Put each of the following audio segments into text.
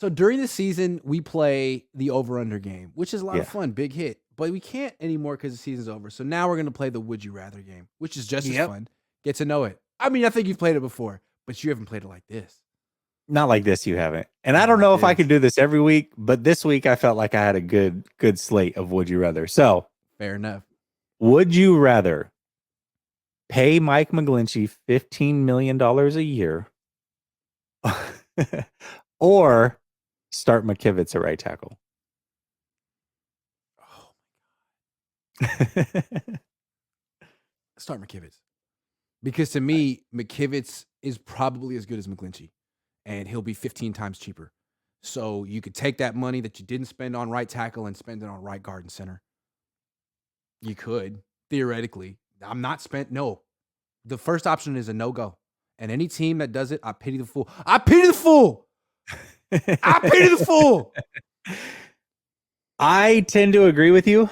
So during the season, we play the over-under game, which is a lot of Yeah. fun, big hit. But we can't anymore because the season's over. So now we're gonna play the Would You Rather game, which is just as Yep. fun. Get to know it. I mean, I think you've played it before, but you haven't played it like this. Not like this, you haven't. And I Not don't like know if I this. could do this every week, but this week I felt like I had a good slate of would you rather. So, Fair enough. would you rather pay Mike McGlinchey $15 million a year or start McKivitz at right tackle? Oh, start McKivitz. Because to me, McKivitz is probably as good as McGlinchey, and he'll be 15 times cheaper. So you could take that money that you didn't spend on right tackle and spend it on right guard and center. You could, theoretically. I'm not spent. No. The first option is a no-go. And any team that does it, I pity the fool. I pity the fool. I pity the fool. I tend to agree with you.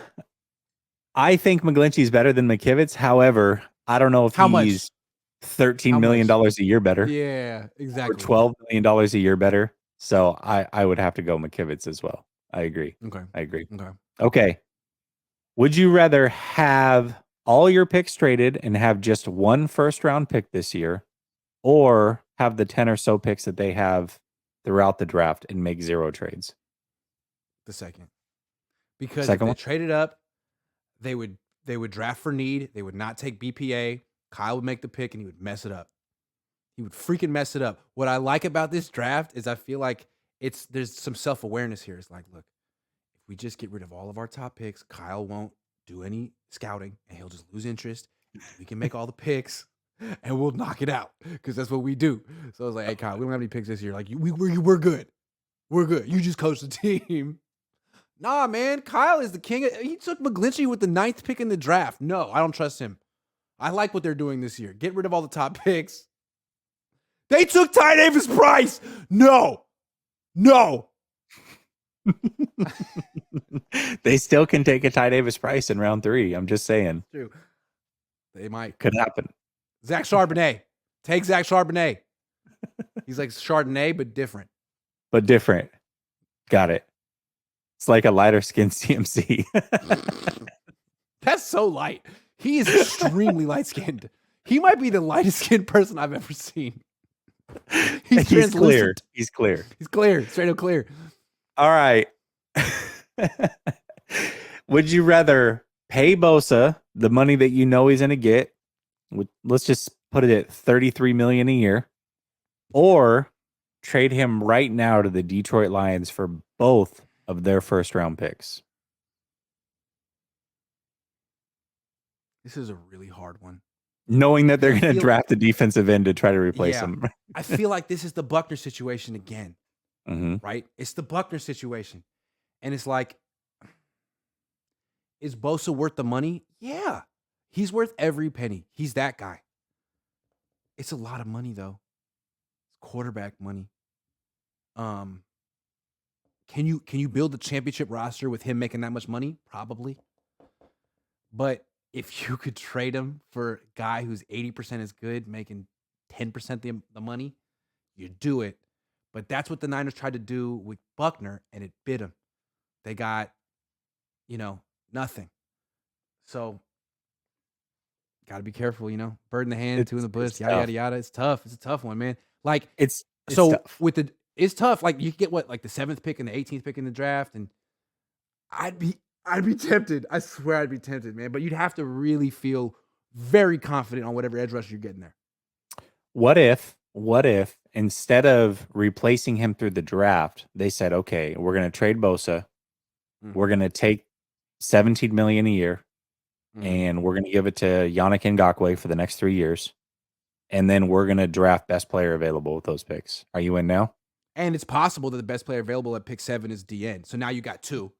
I think McGlinchey's better than McKivitz. However, I don't know if How much? he's $13 million a year better. Yeah, Or exactly. $12 million a year better. So I would have to go McKivitz as well. I agree. Okay. I agree. Okay. Okay. Would you rather have all your picks traded and have just one first round pick this year, or have the 10 or so picks that they have throughout the draft and make 0 trades? The second. Because Second if they one? traded up, they would draft for need. They would not take BPA. Kyle would make the pick and he would mess it up. He would freaking mess it up. What I like about this draft is I feel like there's some self-awareness here. It's like, look, if we just get rid of all of our top picks, Kyle won't do any scouting and he'll just lose interest. We can make all the picks and we'll knock it out because that's what we do. So I was like, hey, Kyle, we don't have any picks this year. Like, we're good. We're good. You just coach the team. Nah, man. Kyle is the king. He took McGlinchey with the 9th pick in the draft. No, I don't trust him. I like what they're doing this year. Get rid of all the top picks. They took Ty Davis Price. No. They still can take a Ty Davis Price in round 3. I'm just saying. True. They might. Could happen. Zach Charbonnet. Take Zach Charbonnet. He's like Chardonnay, but different. But different. Got it. It's like a lighter skinned CMC. That's so light. He is extremely light skinned. He might be the lightest skinned person I've ever seen. He's clear. He's clear. He's clear. Straight up clear. All right. Would you rather pay Bosa the money that you know he's going to get? Let's just put it at $33 million a year, or trade him right now to the Detroit Lions for both of their first round picks? This is a really hard one. Knowing that they're going to draft a defensive end to try to replace him. I feel like this is the Buckner situation again, right? It's the Buckner situation. And it's like, is Bosa worth the money? Yeah. He's worth every penny. He's that guy. It's a lot of money, though. It's quarterback money. Can you build a championship roster with him making that much money? Probably. But if you could trade him for a guy who's 80% as good, making 10% the money, you do it. But that's what the Niners tried to do with Buckner, and it bit him. They got, nothing. So, got to be careful, bird in the hand, two in the bush, yada, yada, yada. It's tough. It's a tough one, man. Like, it's tough. It's tough. Like, you get what, like the 7th pick and the 18th pick in the draft, and I'd be tempted. I swear I'd be tempted, man. But you'd have to really feel very confident on whatever edge rusher you're getting there. What if instead of replacing him through the draft, they said, okay, we're going to trade Bosa. Mm-hmm. We're going to take $17 million a year, and we're going to give it to Yannick Ngakoue for the next 3 years. And then we're going to draft best player available with those picks. Are you in now? And it's possible that the best player available at pick 7 is DN. So now you got 2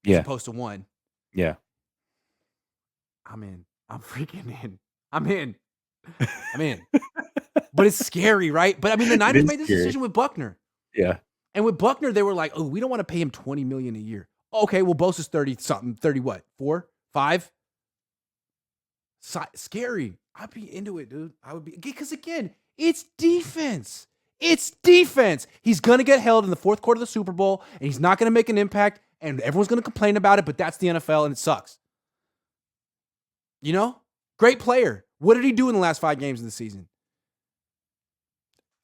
as opposed to 1. Yeah. I'm in. I'm freaking in. I'm in. But it's scary, right? But I mean, the Niners made this decision with Buckner. Yeah. And with Buckner, they were like, oh, we don't want to pay him $20 million a year. Okay, well, Bosa's 30-something. 30 what? 4? 5? Scary. I'd be into it, dude. I would be. Because, again, it's defense. It's defense. He's going to get held in the fourth quarter of the Super Bowl, and he's not going to make an impact, and everyone's going to complain about it, but that's the NFL, and it sucks. You know? Great player. What did he do in the last 5 games of the season?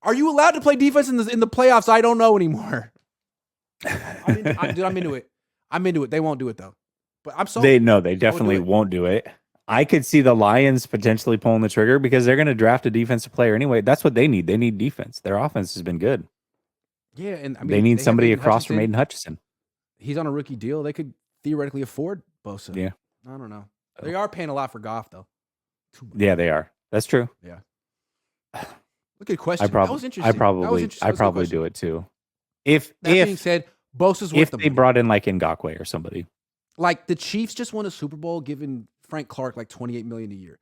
Are you allowed to play defense in the playoffs? I don't know anymore. I'm into it. I'm into it. They won't do it, though. But I'm sorry. They definitely won't do it. I could see the Lions potentially pulling the trigger because they're going to draft a defensive player anyway. That's what they need. They need defense. Their offense has been good. Yeah, and I mean, they need somebody across from Aiden Hutchinson. He's on a rookie deal. They could theoretically afford Bosa. Yeah. I don't know. They are paying a lot for Goff, though. Yeah, they are. That's true. Yeah. Look at question. That was interesting. I probably do it too. If being said, Bosa's worth the money. If they brought in like Ngakoue or somebody. Like the Chiefs just won a Super Bowl giving Frank Clark like $28 million a year.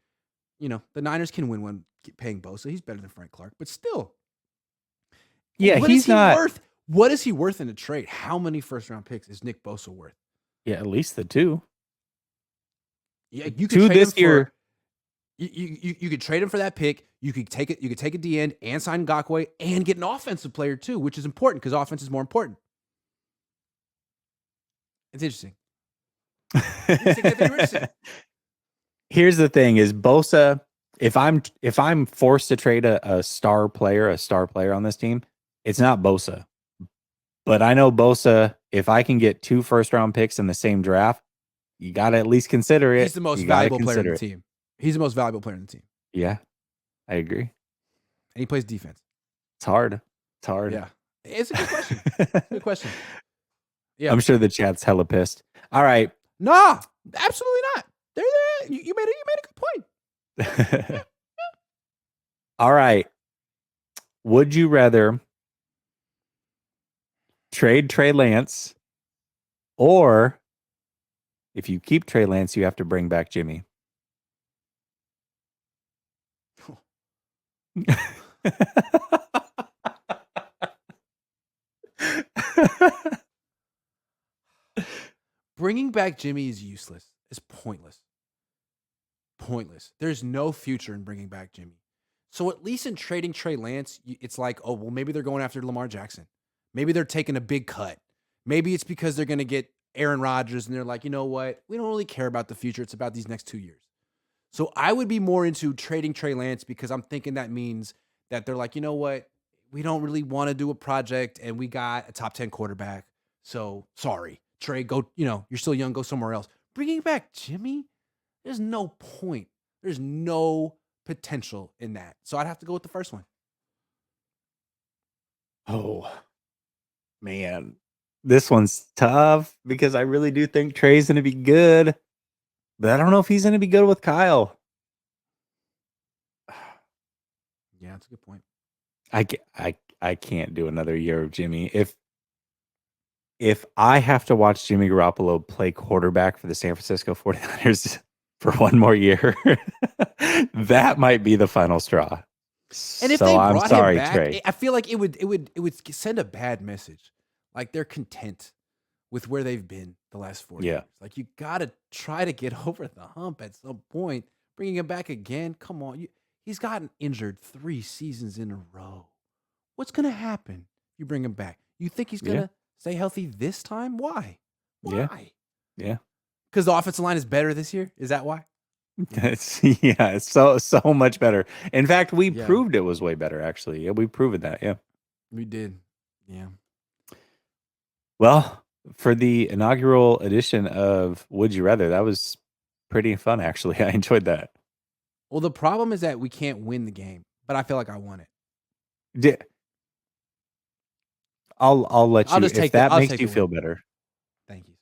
You know, the Niners can win one paying Bosa. He's better than Frank Clark, but still. Yeah, he's not worth. What is he worth in a trade? How many first-round picks is Nick Bosa worth? Yeah, at least the 2. Yeah, you could 2 this year. You could trade him for that pick. You could take it. You could take a D end and sign Ngakoue and get an offensive player too, which is important because offense is more important. It's interesting. Here's the thing: is Bosa. If I'm forced to trade a star player on this team, it's not Bosa. But I know Bosa. If I can get 2 first-round picks in the same draft, you got to at least consider it. He's the most valuable player on the team. He's the most valuable player on the team. Yeah, I agree. And he plays defense. It's hard. Yeah, it's a good question. Good question. Yeah, I'm sure the chat's hella pissed. All right. Nah, absolutely not. They're there. You made a good point. Yeah. All right. Would you rather trade Trey Lance, or if you keep Trey Lance, you have to bring back Jimmy? Bringing back Jimmy is useless. It's pointless. There's no future in bringing back Jimmy. So at least in trading Trey Lance, it's like, oh, well, maybe they're going after Lamar Jackson. Maybe they're taking a big cut. Maybe it's because they're going to get Aaron Rodgers and they're like, you know what? We don't really care about the future. It's about these next 2 years. So I would be more into trading Trey Lance because I'm thinking that means that they're like, you know what? We don't really want to do a project and we got a top 10 quarterback. So sorry, Trey, go, you're still young, go somewhere else. Bringing back Jimmy, there's no point. There's no potential in that. So I'd have to go with the first one. Oh, man. This one's tough because I really do think Trey's going to be good. But I don't know if he's going to be good with Kyle. Yeah, that's a good point. I can't do another year of Jimmy. If I have to watch Jimmy Garoppolo play quarterback for the San Francisco 49ers for one more year, that might be the final straw. And if they brought him back, Trey, I feel like it would send a bad message. Like they're content with where they've been the last 4 years. Like you got to try to get over the hump at some point. Bringing him back again, come on. He's gotten injured 3 seasons in a row. What's going to happen? You bring him back. You think he's going to stay healthy this time? Why? Yeah. Because the offensive line is better this year? Is that why? It's so much better. In fact, we proved it was way better, actually. Yeah, we proved that. Yeah. We did. Yeah. Well, for the inaugural edition of Would You Rather, that was pretty fun, actually. I enjoyed that. Well, the problem is that we can't win the game, but I feel like I won it. I'll let you, if that makes you feel better. Thank you.